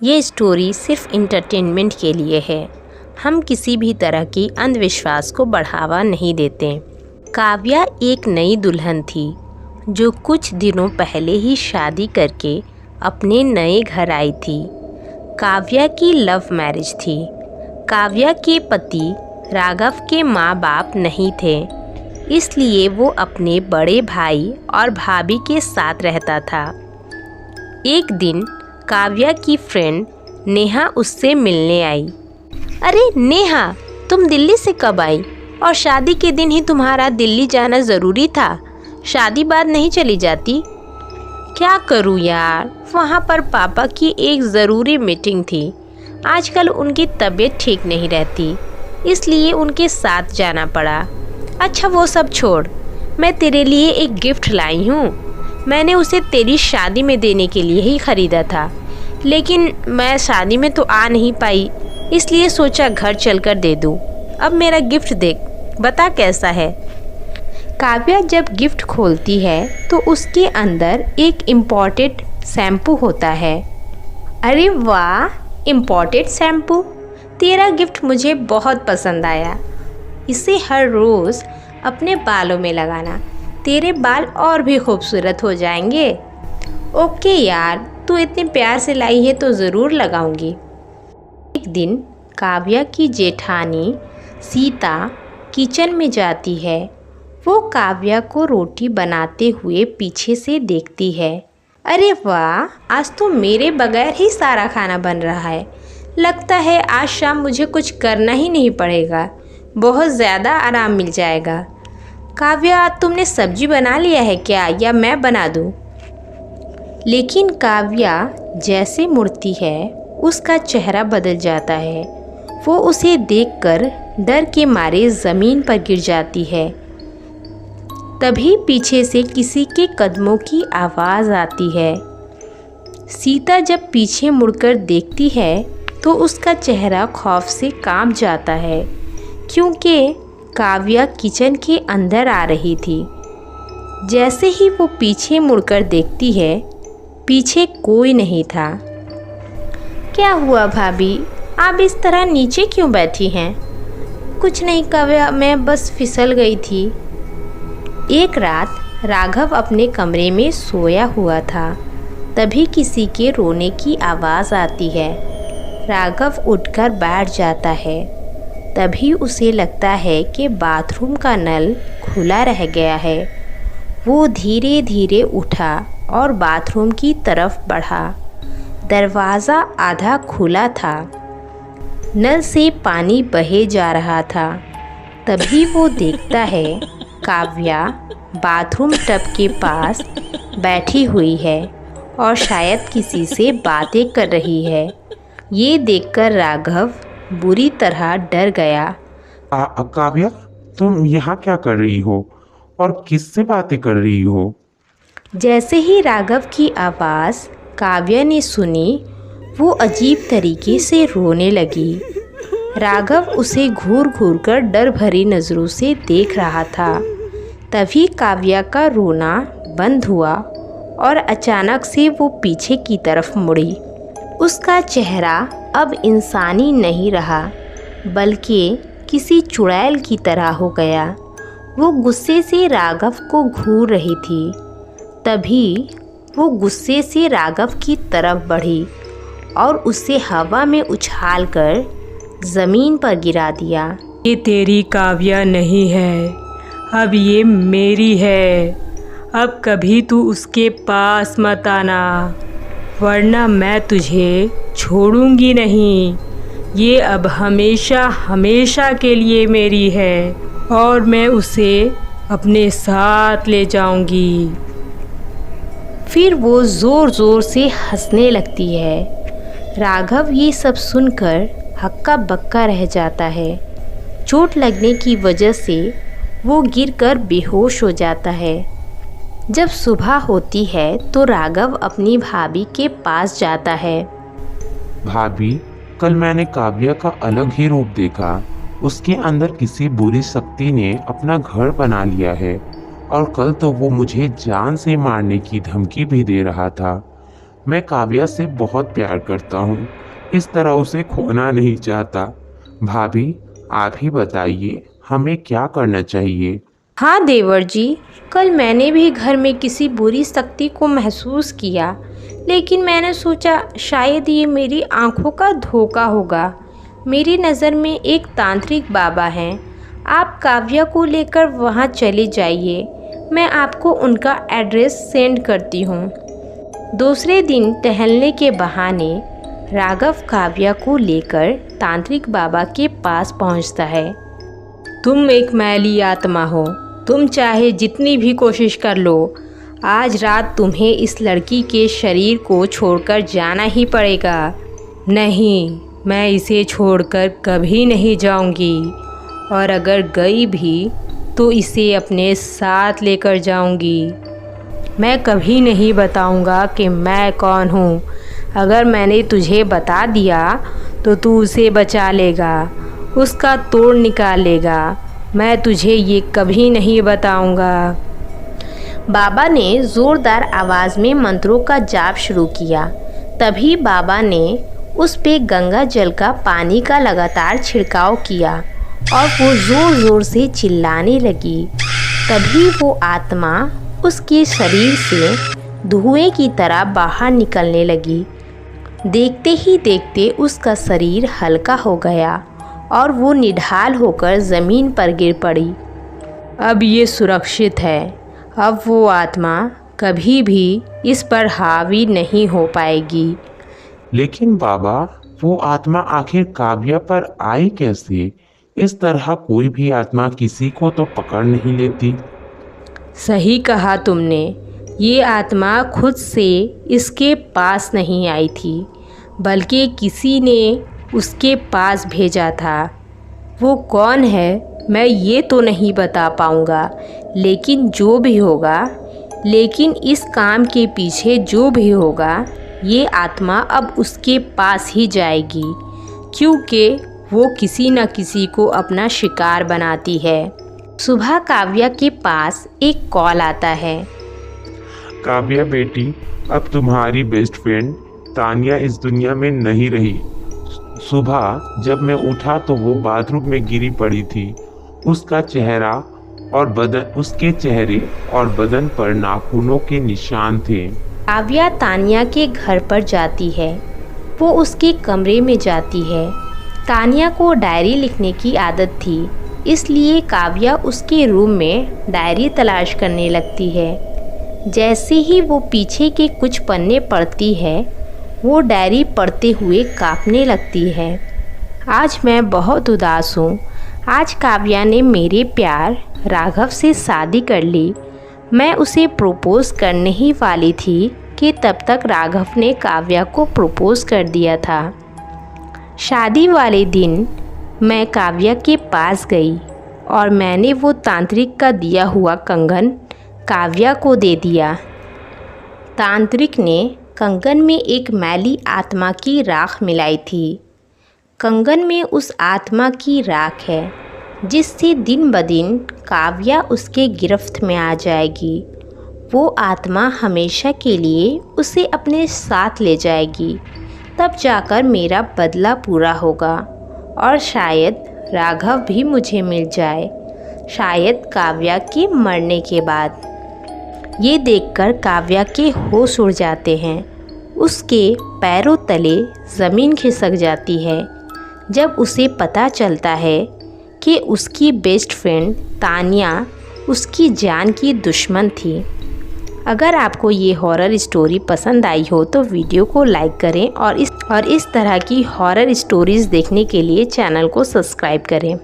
ये स्टोरी सिर्फ इंटरटेनमेंट के लिए है। हम किसी भी तरह की अंधविश्वास को बढ़ावा नहीं देते। काव्या एक नई दुल्हन थी जो कुछ दिनों पहले ही शादी करके अपने नए घर आई थी। काव्या की लव मैरिज थी। काव्या के पति राघव के माँ बाप नहीं थे, इसलिए वो अपने बड़े भाई और भाभी के साथ रहता था। एक दिन काव्या की फ्रेंड नेहा उससे मिलने आई। अरे नेहा, तुम दिल्ली से कब आई? और शादी के दिन ही तुम्हारा दिल्ली जाना ज़रूरी था, शादी बाद नहीं चली जाती? क्या करूँ यार, वहाँ पर पापा की एक ज़रूरी मीटिंग थी। आजकल उनकी तबीयत ठीक नहीं रहती, इसलिए उनके साथ जाना पड़ा। अच्छा वो सब छोड़, मैं तेरे लिए एक गिफ्ट लाई हूँ। मैंने उसे तेरी शादी में देने के लिए ही ख़रीदा था, लेकिन मैं शादी में तो आ नहीं पाई, इसलिए सोचा घर चलकर दे दूँ। अब मेरा गिफ्ट देख, बता कैसा है। काव्या जब गिफ्ट खोलती है तो उसके अंदर एक इम्पोर्टेड शैम्पू होता है। अरे वाह, इम्पोर्टेड शैम्पू! तेरा गिफ्ट मुझे बहुत पसंद आया। इसे हर रोज़ अपने बालों में लगाना, तेरे बाल और भी खूबसूरत हो जाएंगे। ओके यार, तू इतने प्यार से लाई है तो ज़रूर लगाऊंगी। एक दिन काव्या की जेठानी सीता किचन में जाती है। वो काव्या को रोटी बनाते हुए पीछे से देखती है। अरे वाह, आज तो मेरे बगैर ही सारा खाना बन रहा है। लगता है आज शाम मुझे कुछ करना ही नहीं पड़ेगा, बहुत ज़्यादा आराम मिल जाएगा। काव्या, तुमने सब्जी बना लिया है क्या, या मैं बना दूँ? लेकिन काव्या जैसे मुड़ती है उसका चेहरा बदल जाता है। वो उसे देखकर डर के मारे ज़मीन पर गिर जाती है। तभी पीछे से किसी के कदमों की आवाज़ आती है। सीता जब पीछे मुड़कर देखती है तो उसका चेहरा खौफ से कांप जाता है, क्योंकि काव्या किचन के अंदर आ रही थी। जैसे ही वो पीछे मुड़कर देखती है, पीछे कोई नहीं था। क्या हुआ भाभी, आप इस तरह नीचे क्यों बैठी हैं? कुछ नहीं काव्या, मैं बस फिसल गई थी। एक रात राघव अपने कमरे में सोया हुआ था। तभी किसी के रोने की आवाज़ आती है। राघव उठकर बैठ जाता है। तभी उसे लगता है कि बाथरूम का नल खुला रह गया है। वो धीरे धीरे उठा और बाथरूम की तरफ बढ़ा। दरवाज़ा आधा खुला था, नल से पानी बहे जा रहा था। तभी वो देखता है काव्या बाथरूम टब के पास बैठी हुई है और शायद किसी से बातें कर रही है। ये देखकर राघव बुरी तरह डर गया। काव्या, तुम यहाँ क्या कर रही हो और किससे बातें कर रही हो? जैसे ही राघव की आवाज़ काव्या ने सुनी, वो अजीब तरीके से रोने लगी। राघव उसे घूर घूर कर डर भरी नज़रों से देख रहा था। तभी काव्या का रोना बंद हुआ और अचानक से वो पीछे की तरफ मुड़ी। उसका चेहरा अब इंसानी नहीं रहा, बल्कि किसी चुड़ैल की तरह हो गया। वो गुस्से से राघव को घूर रही थी। तभी वो गुस्से से राघव की तरफ बढ़ी और उसे हवा में उछालकर ज़मीन पर गिरा दिया। ये तेरी काव्या नहीं है, अब ये मेरी है। अब कभी तू उसके पास मत आना, वरना मैं तुझे छोड़ूंगी नहीं। ये अब हमेशा हमेशा के लिए मेरी है और मैं उसे अपने साथ ले जाऊंगी। फिर वो ज़ोर ज़ोर से हंसने लगती है। राघव ये सब सुनकर हक्का बक्का रह जाता है। चोट लगने की वजह से वो गिरकर बेहोश हो जाता है। जब सुबह होती है तो राघव अपनी भाभी के पास जाता है। भाभी, कल मैंने काव्या का अलग ही रूप देखा। उसके अंदर किसी बुरी शक्ति ने अपना घर बना लिया है और कल तो वो मुझे जान से मारने की धमकी भी दे रहा था। मैं काव्या से बहुत प्यार करता हूँ, इस तरह उसे खोना नहीं चाहता। भाभी, आप ही बताइए हमें क्या करना चाहिए। हाँ देवर जी, कल मैंने भी घर में किसी बुरी शक्ति को महसूस किया, लेकिन मैंने सोचा शायद ये मेरी आंखों का धोखा होगा। मेरी नज़र में एक तांत्रिक बाबा हैं। आप काव्या को लेकर वहाँ चले जाइए, मैं आपको उनका एड्रेस सेंड करती हूँ। दूसरे दिन टहलने के बहाने राघव काव्या को लेकर तांत्रिक बाबा के पास पहुँचता है। तुम एक मैली आत्मा हो, तुम चाहे जितनी भी कोशिश कर लो, आज रात तुम्हें इस लड़की के शरीर को छोड़कर जाना ही पड़ेगा। नहीं, मैं इसे छोड़कर कभी नहीं जाऊंगी, और अगर गई भी तो इसे अपने साथ लेकर जाऊंगी। मैं कभी नहीं बताऊंगा कि मैं कौन हूँ। अगर मैंने तुझे बता दिया तो तू उसे बचा लेगा, उसका तोड़ निकाल लेगा। मैं तुझे ये कभी नहीं बताऊंगा। बाबा ने ज़ोरदार आवाज़ में मंत्रों का जाप शुरू किया। तभी बाबा ने उस पे गंगा जल का पानी का लगातार छिड़काव किया और वो ज़ोर ज़ोर से चिल्लाने लगी। तभी वो आत्मा उसके शरीर से धुएं की तरह बाहर निकलने लगी। देखते ही देखते उसका शरीर हल्का हो गया और वो निढाल होकर ज़मीन पर गिर पड़ी। अब ये सुरक्षित है। अब वो आत्मा कभी भी इस पर हावी नहीं हो पाएगी। लेकिन बाबा, वो आत्मा आखिर काव्या पर आई कैसे? इस तरह कोई भी आत्मा किसी को तो पकड़ नहीं लेती। सही कहा तुमने, ये आत्मा खुद से इसके पास नहीं आई थी, बल्कि किसी ने उसके पास भेजा था। वो कौन है मैं ये तो नहीं बता पाऊँगा, लेकिन जो भी होगा, लेकिन इस काम के पीछे जो भी होगा, ये आत्मा अब उसके पास ही जाएगी, क्योंकि वो किसी न किसी को अपना शिकार बनाती है। सुबह काव्या के पास एक कॉल आता है। काव्या बेटी, अब तुम्हारी बेस्ट फ्रेंड तानिया इस दुनिया में नहीं रही। सुबह जब मैं उठा तो वो बाथरूम में गिरी पड़ी थी। उसके चेहरे और बदन पर नाखूनों के निशान थे। काव्या तानिया के घर पर जाती है। वो उसके कमरे में जाती है। तानिया को डायरी लिखने की आदत थी, इसलिए काव्या उसके रूम में डायरी तलाश करने लगती है। जैसे ही वो पीछे के कुछ पन्ने पढ़ती है, वो डायरी पढ़ते हुए कांपने लगती है। आज मैं बहुत उदास हूँ। आज काव्या ने मेरे प्यार राघव से शादी कर ली। मैं उसे प्रपोज़ करने ही वाली थी कि तब तक राघव ने काव्या को प्रपोज़ कर दिया था। शादी वाले दिन मैं काव्या के पास गई और मैंने वो तांत्रिक का दिया हुआ कंगन काव्या को दे दिया। तांत्रिक ने कंगन में एक मैली आत्मा की राख मिलाई थी। कंगन में उस आत्मा की राख है, जिससे दिन ब दिन काव्या उसके गिरफ्त में आ जाएगी। वो आत्मा हमेशा के लिए उसे अपने साथ ले जाएगी। तब जाकर मेरा बदला पूरा होगा और शायद राघव भी मुझे मिल जाए, शायद काव्या के मरने के बाद। ये देखकर काव्या के होश उड़ जाते हैं। उसके पैरों तले ज़मीन खिसक जाती है जब उसे पता चलता है कि उसकी बेस्ट फ्रेंड तानिया उसकी जान की दुश्मन थी। अगर आपको ये हॉरर स्टोरी पसंद आई हो तो वीडियो को लाइक करें और इस तरह की हॉरर स्टोरीज़ देखने के लिए चैनल को सब्सक्राइब करें।